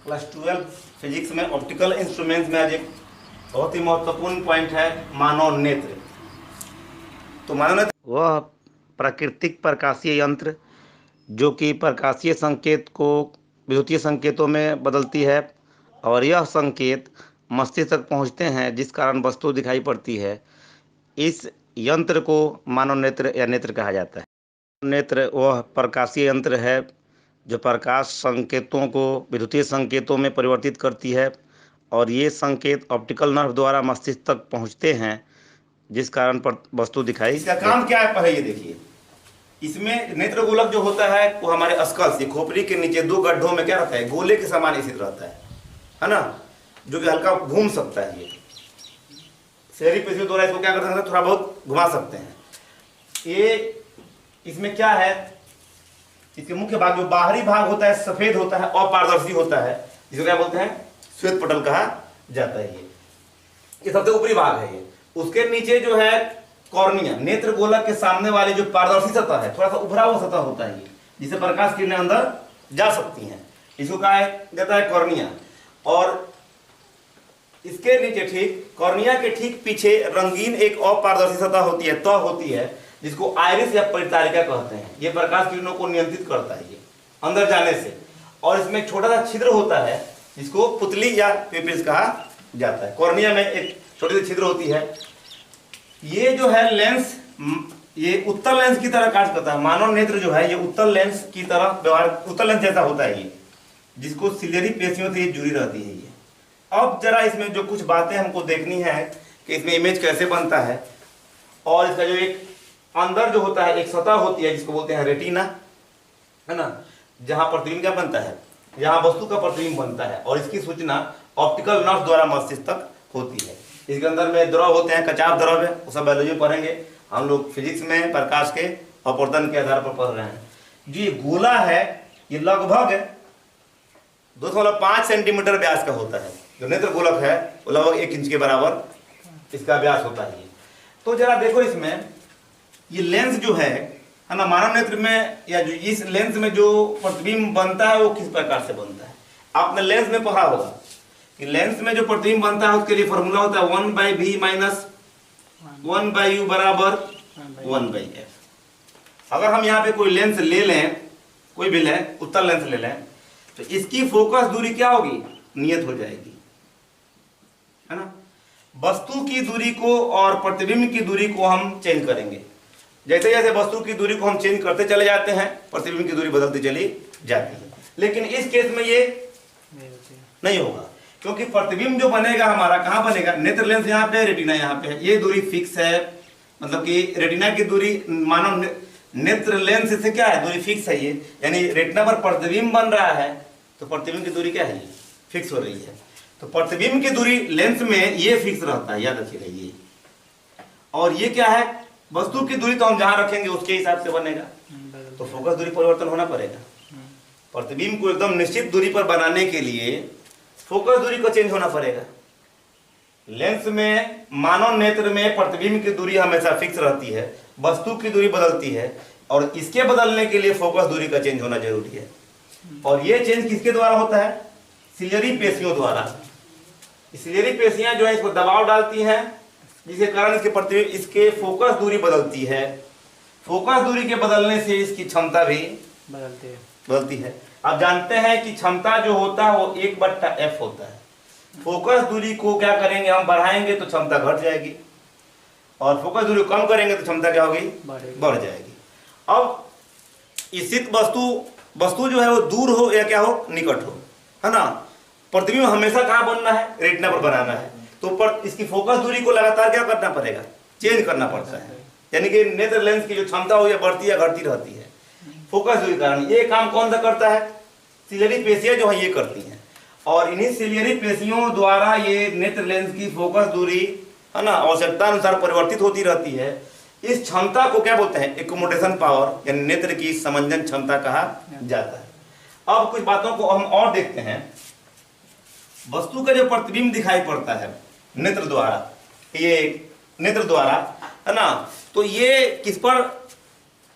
Class 12 physics में optical instruments में आज एक बहुत ही महत्वपूर्ण पॉइंट है मानव नेत्र। तो मानव नेत्र वह प्राकृतिक प्रकाशीय यंत्र जो कि प्रकाशीय संकेत को विद्युतीय संकेतों में बदलती है और यह संकेत मस्तिष्क तक पहुंचते हैं जिस कारण वस्तु दिखाई पड़ती है। इस यंत्र को मानव नेत्र या नेत्र कहा जाता है। नेत्र वह प्रकाशीय यंत्र है जो प्रकाश संकेतों को विद्युतीय संकेतों में परिवर्तित करती है और ये संकेत ऑप्टिकल नर्व द्वारा मस्तिष्क तक पहुंचते हैं जिस कारण वस्तु दिखाई। इसका काम क्या है पहले ये देखिए। इसमें नेत्र गोलक जो होता है वो हमारे स्कल से खोपड़ी के नीचे दो गड्ढों में क्या रहता है, गोले के समान स्थित रहता है ना, जो कि हल्का घूम सकता है। ये शहरी पेशियों द्वारा इसको क्या कर सकते हैं, थोड़ा बहुत घुमा सकते हैं। ये इसमें क्या है, इसके मुख्य भाग जो बाहरी भाग होता है सफेद होता है, अपारदर्शी होता है, जिसको क्या बोलते हैं, श्वेत पटल कहा जाता है। ये सबसे ऊपरी भाग है। ये उसके नीचे जो है कॉर्निया, नेत्र गोलक के सामने वाली जो पारदर्शी सतह है, थोड़ा सा उभरा हुआ सतह होता है, जिसे प्रकाश किरणें अंदर जा सकती हैं, इसको कहा जाता है कॉर्निया। और इसके नीचे ठीक कॉर्निया के ठीक पीछे रंगीन एक अपारदर्शी सतह होती है, त्वचा होती है, जिसको आइरिस या परितारिका कहते हैं। ये प्रकाश किरणों को नियंत्रित करता है ये अंदर जाने से। और इसमें एक छोटा सा छिद्र होता है जिसको पुतली या पिपिस कहा जाता है। कॉर्निया में एक छोटी सी छिद्र होती है। ये जो है लेंस, ये उत्तल लेंस की तरह कार्य करता है। मानव नेत्र जो है ये उत्तल लेंस की तरह व्यवहार, उत्तल लेंस जैसा होता है ये, जिसको सिलियरी पेशियों से ये जुड़ी रहती है ये। अब जरा इसमें जो कुछ बातें हमको देखनी है कि इसमें इमेज कैसे बनता है। और इसका जो एक अंदर जो होता है एक सतह होती है जिसको बोलते हैं रेटिना, है ना, जहां प्रतिबिंब क्या बनता है, जहां वस्तु का प्रतिबिंब बनता है। और इसकी सूचना ऑप्टिकल नर्व द्वारा मस्तिष्क तक होती है। इसके अंदर में द्रव होते हैं, कचाव द्रव है, वो सब बायोलॉजी में पढ़ेंगे हम लोग। फिजिक्स में प्रकाश के अपवर्तन के आधार पर पढ़ रहे हैं। जो ये गोला है ये लगभग 2.5 सेंटीमीटर व्यास का होता है। जो नेत्र गोलक है वो लगभग 1 इंच के बराबर इसका व्यास होता है। तो जरा देखो इसमें ये लेंस जो है ना, मानव नेत्र में या जो इस लेंस में जो प्रतिबिंब बनता है वो किस प्रकार से बनता है। आपने लेंस में पढ़ा होगा कि लेंस में जो प्रतिबिंब बनता है उसके लिए फॉर्मूला होता है 1/v माइनस 1/u बराबर 1/f। अगर हम यहाँ पे कोई लेंस ले लें, कोई भी लें, उत्तल लेंस ले लें, तो इसकी फोकस दूरी क्या होगी, नियत हो जाएगी, है ना। वस्तु की दूरी को और प्रतिबिंब की दूरी को हम चेंज करेंगे। जैसे जैसे वस्तु की दूरी को हम चेंज करते चले जाते हैं, प्रतिबिंब की दूरी बदलती चली जाती है। लेकिन इस केस में ये नहीं होगा, क्योंकि प्रतिबिंब जो बनेगा हमारा कहाँ बनेगा, नेत्र लेंस यहाँ पे, रेटिना यहाँ पे है। ये दूरी फिक्स है, मतलब कि रेटिना की दूरी मानव नेत्र लेंस से क्या है, दूरी फिक्स है ये, यानी रेटिना पर प्रतिबिंब बन रहा है तो प्रतिबिंब की दूरी क्या है, फिक्स हो रही है। तो प्रतिबिंब की दूरी लेंस में ये फिक्स रहता है, याद रखिएगा ये। और ये क्या है, वस्तु की दूरी तो हम जहां रखेंगे उसके हिसाब से बनेगा, तो फोकस दूरी परिवर्तन होना पड़ेगा। प्रतिबिंब को एकदम निश्चित दूरी पर बनाने के लिए फोकस दूरी को चेंज होना पड़ेगा। लेंस में, मानव नेत्र में प्रतिबिंब की दूरी हमेशा फिक्स रहती है, वस्तु की दूरी बदलती है, और इसके बदलने के लिए फोकस दूरी का चेंज होना जरूरी है। और ये चेंज किसके द्वारा होता है, सिलियरी पेशियों द्वारा। सिलियरी पेशियां जो है इसको दबाव डालती हैं, जिसके कारण इसके प्रतिबिंब, इसके फोकस दूरी बदलती है। फोकस दूरी के बदलने से इसकी क्षमता भी बदलती है। आप जानते हैं कि क्षमता जो होता है वो 1/f होता है। फोकस दूरी को क्या करेंगे, हम बढ़ाएंगे तो क्षमता घट जाएगी, और फोकस दूरी कम करेंगे तो क्षमता क्या होगी, बढ़ जाएगी। अब स्थित वस्तु जो है वो दूर हो या क्या हो, निकट हो, है ना। प्रतिबिंब हमेशा कहाँ बनना है, रेटिना पर बनाना है। तो पर इसकी फोकस दूरी को लगातार क्या करना पड़ेगा, चेंज करना पड़ता है। यानी कि नेत्र लेंस की जो क्षमता हो या बढ़ती या घटती रहती है फोकस दूरी के कारण। ये काम कौन सा करता है, सिलियरी पेशियां जो है ये करती हैं। और इन्हीं सिलियरी पेशियों द्वारा ये नेत्र लेंस की फोकस दूरी, है ना, आवश्यकता अनुसार परिवर्तित होती रहती है। इस क्षमता को क्या बोलते हैं, एकोमोडेशन पावर, यानी नेत्र की समंजन क्षमता कहा जाता है। अब कुछ बातों को हम और देखते हैं। वस्तु का जो प्रतिबिंब दिखाई पड़ता है नेत्र द्वारा, ये नेत्र द्वारा, है ना, तो ये किस पर,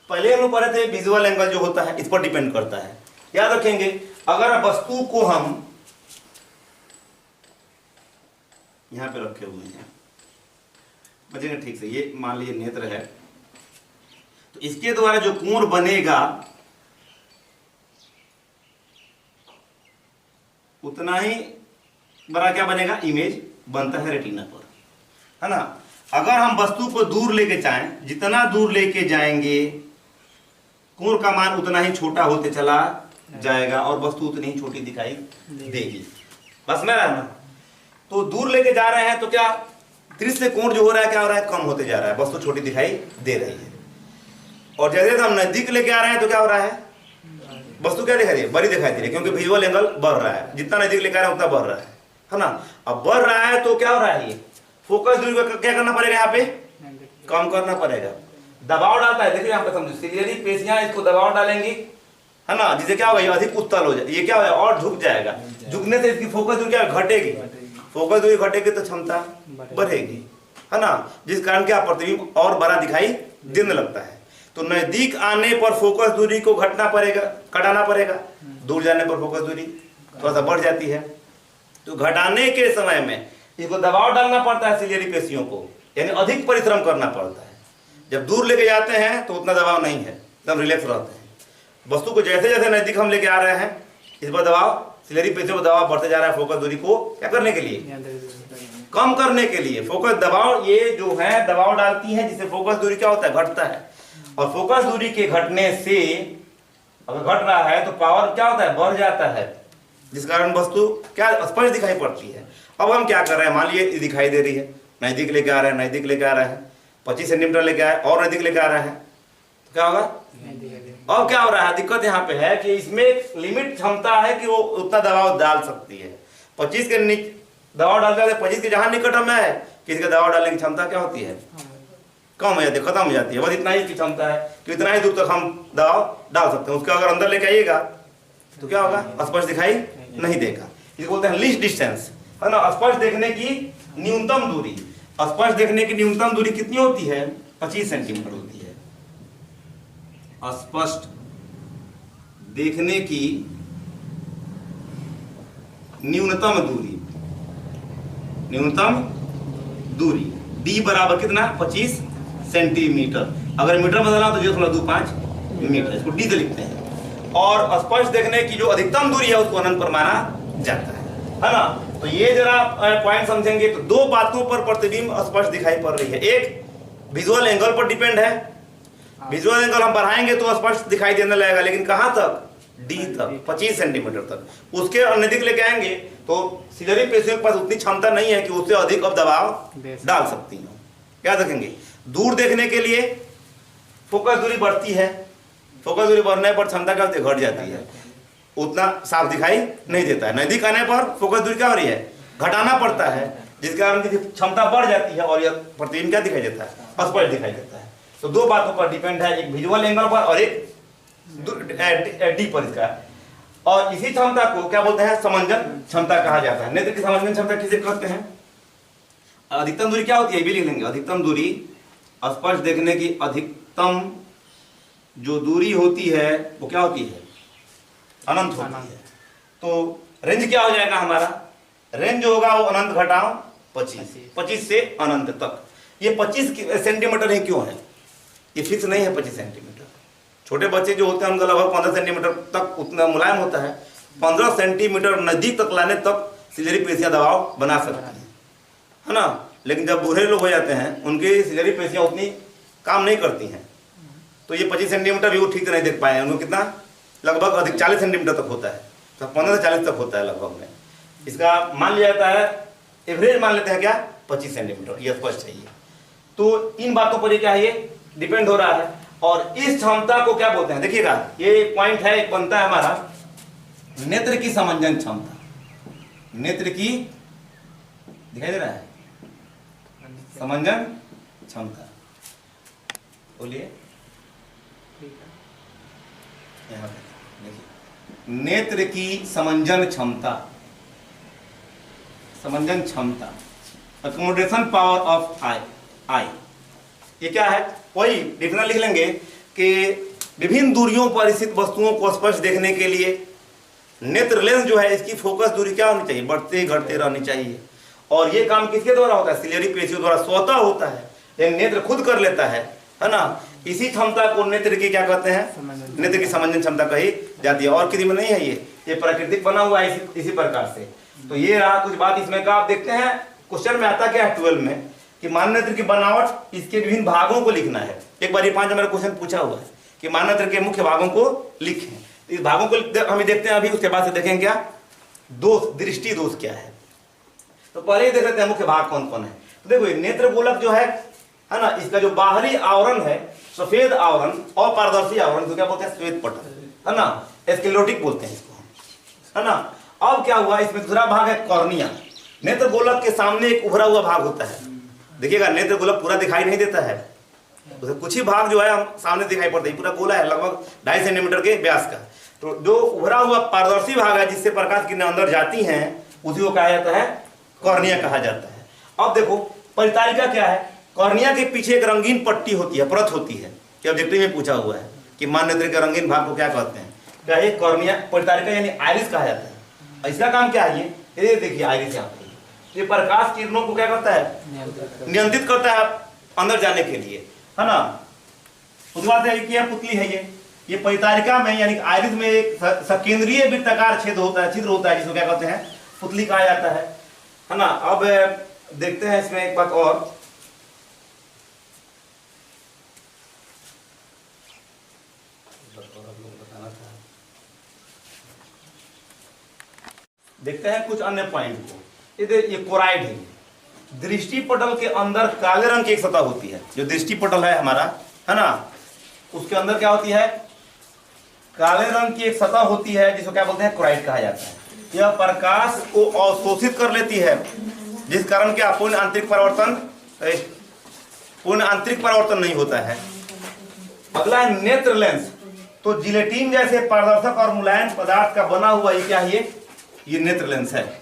पहले हम पढ़े थे, विजुअल एंगल जो होता है इस पर डिपेंड करता है। याद रखेंगे, अगर वस्तु को हम यहाँ पे रखे हुए हैं, बचेंगे ठीक से। ये मान लीजिए नेत्र है, तो इसके द्वारा जो कोण बनेगा उतना ही बड़ा क्या बनेगा, इमेज बनता है रेटिना पर, है ना। अगर हम वस्तु को दूर लेके जाएं, जितना दूर लेके जाएंगे कोण का मान उतना ही छोटा होते चला जाएगा और वस्तु उतनी ही छोटी दिखाई देगी। बस में रहना। तो दूर लेके जा रहे हैं तो क्या दृश्य कोण जो हो रहा है क्या हो रहा है, कम होते जा रहा है, वस्तु छोटी दिखाई दे रही है। और जैसे हम नजदीक लेके आ रहे हैं तो क्या हो रहा है, वस्तु क्या दिखाई दे रही है, बड़ी दिखाई दे रही है, क्योंकि विजुअल एंगल बढ़ रहा है। जितना नजदीक लेके आ रहे हैं उतना बढ़ रहा है ना। अब बढ़ रहा है तो क्या हो रहा है, ये फोकस दूरी को क्या करना पड़ेगा, यहाँ पे कम करना पड़ेगा। दबाव डालता है, देखिए यहाँ पे समझो, सिलियरी पेशियां इसको दबाव डालेंगी, है ना, जिससे क्या होगा, ये अधिक उत्तल हो जाए, ये क्या होगा और झुक जाएगा। झुकने से इसकी फोकस दूरी क्या घटेगी, फोकस दूरी घटेगी तो क्षमता बढ़ेगी, है ना, जिस कारण क्या प्रतिबिंब और बड़ा दिखाई देने लगता है। तो नजदीक आने पर फोकस दूरी को घटाना पड़ेगा, दूर जाने पर फोकस दूरी थोड़ा सा बढ़ जाती है। तो घटाने के समय में इसको दबाव डालना पड़ता है सिलियरी पेशियों को, यानी अधिक परिश्रम करना पड़ता है। जब दूर लेके जाते हैं तो उतना दबाव नहीं है, एकदम रिलैक्स रहते हैं। वस्तु को जैसे जैसे नजदीक हम लेके आ रहे हैं, इस पर दबाव, सिलियरी पेशियों पर दबाव बढ़ते जा रहा है, फोकस दूरी को क्या करने के लिए, कम करने के लिए। फोकस दबाव ये जो है दबाव डालती है, जिससे फोकस दूरी क्या होता है, घटता है। और फोकस दूरी के घटने से अगर घट रहा है तो पावर क्या होता है, बढ़ जाता है, जिस कारण वस्तु क्या स्पष्ट दिखाई पड़ती है। अब हम क्या कर रहे हैं, मान लीजिए दिखाई दे रही है, नजदीक लेके आ रहे हैं, नजदीक लेके आ रहे हैं, 25 सेंटीमीटर लेके आए और नजदीक लेके आ रहे हैं, तो क्या होगा, अब क्या हो रहा है, दिक्कत यहाँ पे है कि इसमें एक लिमिट क्षमता है कि वो उतना दबाव डाल सकती है। 25 के दबाव डालते हैं, 25 के जहां निकट में है कि इसका दबाव डालने की क्षमता क्या होती है, कम हो जाती है, खत्म हो जाती है। बस इतना ही की क्षमता है कि इतना ही दूर तक हम दबाव डाल सकते हैं। उसके अगर अंदर लेके आइएगा तो क्या होगा, स्पष्ट दिखाई नहीं देगा। इसको बोलते हैं लीस्ट डिस्टेंस, है ना। स्पष्ट देखने की न्यूनतम दूरी, स्पष्ट देखने की न्यूनतम दूरी कितनी होती है, 25 सेंटीमीटर होती है। स्पष्ट देखने की न्यूनतम दूरी d बराबर कितना, 25 सेंटीमीटर। अगर मीटर बदला तो 0.25 मीटर, इसको d से लिखते हैं। और स्पष्ट देखने की जो अधिकतम दूरी है उसको अनंत पर माना जाता है ना। तो ये जरा पॉइंट समझेंगे तो दो बातों पर प्रतिबिंब स्पष्ट दिखाई पड़ रही है। एक विजुअल एंगल पर डिपेंड है, विजुअल एंगल हम बढ़ाएंगे तो स्पष्ट दिखाई देने लगेगा, लेकिन कहां तक, डी तक, 25 सेंटीमीटर तक। उसके नजदीक लेके आएंगे तो सिलियरी पेशियों के पास उतनी क्षमता नहीं है कि उससे अधिक अब दबाव डाल सकती हो। क्या देखेंगे, दूर देखने के लिए फोकस दूरी बढ़ती है, फोकस दूरी बढ़ने पर क्षमता क्या होती है, घट जाती है, उतना साफ दिखाई नहीं देता है। नजदीक आने पर फोकस दूरी क्या हो रही है, घटाना पड़ता है, जिसके कारण की क्षमता बढ़ जाती है और यह प्रतिबिंब क्या दिखाई देता है, स्पष्ट दिखाई देता है। तो दो बातों पर डिपेंड है, एक विजुअल एंगल पर और एक डी पर इसका। और इसी क्षमता को क्या बोलते हैं, समंजन क्षमता कहा जाता है। नेत्र की समंजन क्षमता किसे कहते हैं। अधिकतम दूरी क्या होती है, ये भी लिख लेंगे। अधिकतम दूरी, स्पष्ट देखने की अधिकतम जो दूरी होती है वो क्या होती है, अनंत होती है। तो रेंज क्या हो जाएगा हमारा, रेंज जो होगा वो अनंत घटाओ 25 से अनंत तक। ये 25 सेंटीमीटर ही क्यों है, ये फिक्स नहीं है 25 सेंटीमीटर। छोटे बच्चे जो होते हैं उनका लगभग 15 सेंटीमीटर तक उतना मुलायम होता है। 15 सेंटीमीटर नजदीक तक लाने तक सिलियरी पेशियां दबाव बना सकती है ना। लेकिन जब बूढ़े लोग हो जाते हैं उनकी सिलियरी पेशियां उतनी काम नहीं करती हैं, तो ये 25 सेंटीमीटर भी वो ठीक से नहीं देख पाए। उनको कितना, लगभग अधिक 40 सेंटीमीटर तक होता है, तो 15 से 40 तक होता है लगभग में। इसका मान लिया जाता है, एवरेज मान लेते हैं क्या, 25 सेंटीमीटर, ये स्पष्ट चाहिए। तो इन बातों पर ये क्या है, ये डिपेंड हो रहा है। और इस क्षमता को क्या बोलते हैं, देखिएगा ये पॉइंट है, एक बनता है हमारा नेत्र की समंजन क्षमता। नेत्र की, दिखाई दे रहा है, समंजन क्षमता, बोलिए यहाँ पे देखिए, नेत्र की समंजन क्षमता, समंजन क्षमता, अकोमोडेशन पावर ऑफ आई, ये क्या है, वही डिफरेंस लिख लेंगे कि विभिन्न दूरियों पर स्थित वस्तुओं को स्पष्ट देखने के लिए नेत्र लेंस जो है इसकी फोकस दूरी क्या होनी चाहिए, बढ़ते घटते रहनी चाहिए। और ये काम किसके द्वारा होता है? सिलियरी पेशियों द्वारा स्वतः होता है, ये नेत्र खुद कर लेता है ना। इसी क्षमता को नेत्र की क्या कहते हैं? नेत्र की समंजन क्षमता कही जाती है। और किसी में नहीं है, ये प्राकृतिक बना हुआ है इसी प्रकार से। तो ये रहा कुछ बात इसमें का। आप देखते हैं क्वेश्चन में आता क्या है 12 में कि मानव नेत्र की बनावट, इसके विभिन्न भागों को लिखना है। एक बार ये 5 नंबर क्वेश्चन पूछा हुआ है कि मानव नेत्र के मुख्य भागों को लिखें। इस भागों को हम देखते हैं अभी, उसके बाद से देखेंगे क्या दोष, दृष्टि दोष क्या है। तो पहले ही देख लेते हैं मुख्य भाग कौन कौन है। तो देखो नेत्र गोलक जो है ना, इसका जो बाहरी आवरण है सफेद आवरण और पारदर्शी आवरण, तो क्या बोलते हैं? श्वेत पटल, है ना, स्क्लेरोटिक बोलते हैं इसको, है ना। अब क्या हुआ, इसमें दूसरा भाग है कॉर्निया। नेत्र गोलक के सामने एक उभरा हुआ भाग होता है। देखिएगा नेत्र गोलक पूरा दिखाई नहीं देता है, उसे कुछ ही भाग जो है हम सामने दिखाई पड़ता है। पूरा गोला है लगभग 2.5 सेंटीमीटर के व्यास का। तो जो उभरा हुआ पारदर्शी भाग है जिससे प्रकाश किरणें अंदर जाती हैं, उसी को कहा जाता है कॉर्निया कहा जाता है। अब देखो परितारिका क्या है। कॉर्निया के पीछे एक रंगीन पट्टी होती है, परत होती है, कि ऑब्जेक्टिव में पूछा हुआ है कि मानव नेत्र के रंगीन भाग को क्या कहते हैं? क्या है? कॉर्निया, परितारिका यानी आइरिस कहा जाता है। इसका काम क्या है? ये देखिए आइरिस यहाँ पे, ये प्रकाश किरणों को क्या करता है? नियंत्रित करता है अंदर जाने के लिए, है ना। उसके बाद पुतली है ये परितारिका में यानी आइरिस में एक सकेंद्रीय वृत्ताकार छिद्र होता है, जिसको क्या कहते हैं? पुतली कहा जाता है ना। अब देखते हैं इसमें एक बात और, देखते हैं कुछ अन्य पॉइंट को। ये कोराइड है। दृष्टि पटल के अंदर काले रंग की एक सतह होती है। जो दृष्टि पटल है हमारा, है ना, उसके अंदर क्या होती है? काले रंग की एक सतह होती है जिसको क्या बोलते हैं? कोराइड कहा जाता है। यह प्रकाश को अवशोषित कर लेती है, जिस कारण क्या पूर्ण आंतरिक परिवर्तन नहीं होता है। अगला है नेत्र लेंस। तो जिलेटिन जैसे पारदर्शक और मुलायम पदार्थ का बना हुआ ये क्या है? ये नेत्र लेंस है,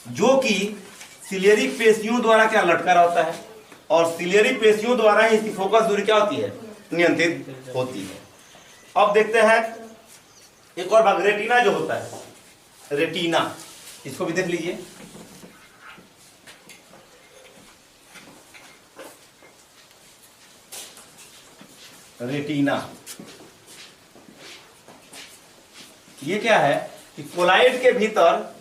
जो कि सिलियरी पेशियों द्वारा क्या लटका रहता है, और सिलियरी पेशियों द्वारा ही इसकी फोकस दूरी क्या होती है? नियंत्रित होती है। अब देखते हैं एक और भाग, रेटिना जो होता है, रेटिना, इसको भी देख लीजिए। रेटिना ये क्या है कि कोलाइड के भीतर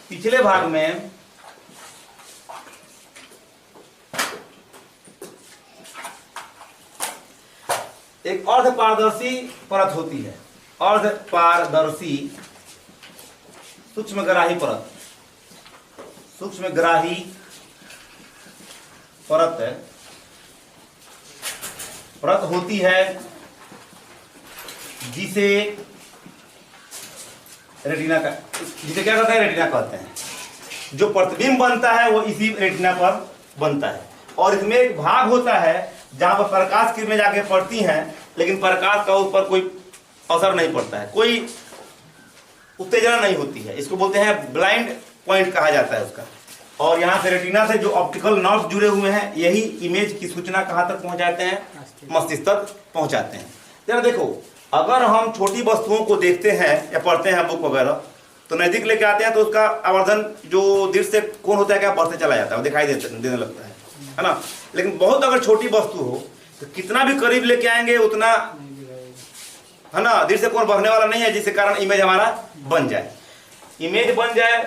पिछले भाग में एक अर्ध पारदर्शी परत होती है, अर्ध पारदर्शी सूक्ष्मग्राही परत, सूक्ष्मग्राही परत होती है, जिसे रेटिना का, जिसे क्या कहते हैं? रेटिना कहते हैं। जो प्रतिबिंब बनता है वो इसी रेटिना पर बनता है। और इसमें एक भाग होता है जहां पर प्रकाश किरणें जाके पड़ती हैं, लेकिन प्रकाश का उस पर कोई असर नहीं पड़ता है, कोई उत्तेजना नहीं होती है। इसको बोलते हैं ब्लाइंड पॉइंट कहा जाता है उसका। और यहाँ से रेटिना से जो ऑप्टिकल नर्व जुड़े हुए हैं, यही इमेज की सूचना कहाँ तक पहुंचाते हैं? मस्तिष्क तक पहुंचाते हैं। जरा देखो, अगर हम छोटी वस्तुओं को देखते हैं या पढ़ते हैं बुक वगैरह, तो नजदीक लेके आते हैं तो उसका आवर्धन जो दृश्य कोण होता है क्या बढ़ते चला जाता है, दिखाई देने लगता है ना। लेकिन बहुत अगर छोटी वस्तु हो तो कितना भी करीब लेके आएंगे उतना, है ना, दृश्य कोण बढ़ने वाला नहीं है, जिसके कारण इमेज हमारा बन जाए। इमेज बन जाए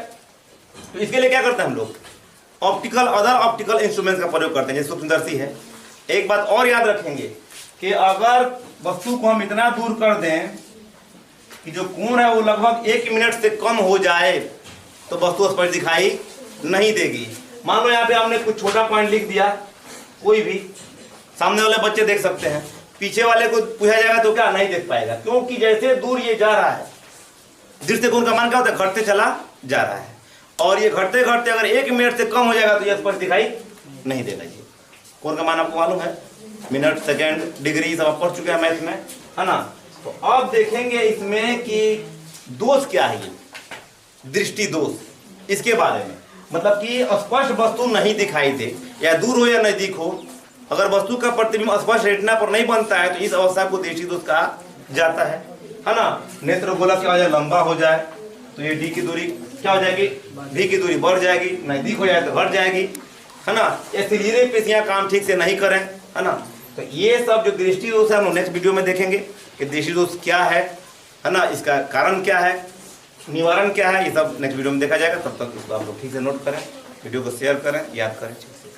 तो इसके लिए क्या करते हैं हम लोग? अदर ऑप्टिकल इंस्ट्रूमेंट्स का प्रयोग करते हैं, जैसे सूक्ष्मदर्शी है। एक बात और याद रखेंगे कि अगर वस्तु को हम इतना दूर कर दें कि जो कोण है वो लगभग 1 मिनट से कम हो जाए, तो वस्तु स्पष्ट दिखाई नहीं देगी। मान लो यहाँ पे हमने कुछ छोटा पॉइंट लिख दिया, कोई भी सामने वाले बच्चे देख सकते हैं, पीछे वाले को पूछा जाएगा तो क्या नहीं देख पाएगा, क्योंकि जैसे दूर ये जा रहा है, दृष्टि कोण का मान क्या होता है? घटते चला जा रहा है। और ये घटते घटते अगर 1 मिनट से कम हो जाएगा तो ये स्पष्ट दिखाई नहीं देगा। ये कोण का मान आपको मालूम है, मिनट, सेकेंड, डिग्री सब आप पढ़ चुके हैं मैथ में, है ना। तो अब देखेंगे इसमें कि दोष क्या है, दृष्टि दोष, इसके बारे में। मतलब कि स्पष्ट वस्तु नहीं दिखाई दे, या दूर हो या नजदीक हो, अगर वस्तु का प्रतिबिंब स्पष्ट रेटिना पर नहीं बनता है तो इस अवस्था को दृष्टि दोष कहा जाता है ना। नेत्र गोलक क्या हो जाए, लंबा हो जाए, तो ये डी की दूरी क्या हो जाएगी, डी की दूरी बढ़ जाएगी, नजदीक हो जाए तो बढ़ जाएगी, है ना। ये सिलीरे पेशियां काम ठीक से नहीं करें, है ना। तो ये सब जो दृष्टि दोष है हम नेक्स्ट वीडियो में देखेंगे कि दृष्टि दोष क्या है ना, इसका कारण क्या है, निवारण क्या है, ये सब नेक्स्ट वीडियो में देखा जाएगा। तब तक इसको आप लोग ठीक से नोट करें, वीडियो को शेयर करें, याद करें ठीक से।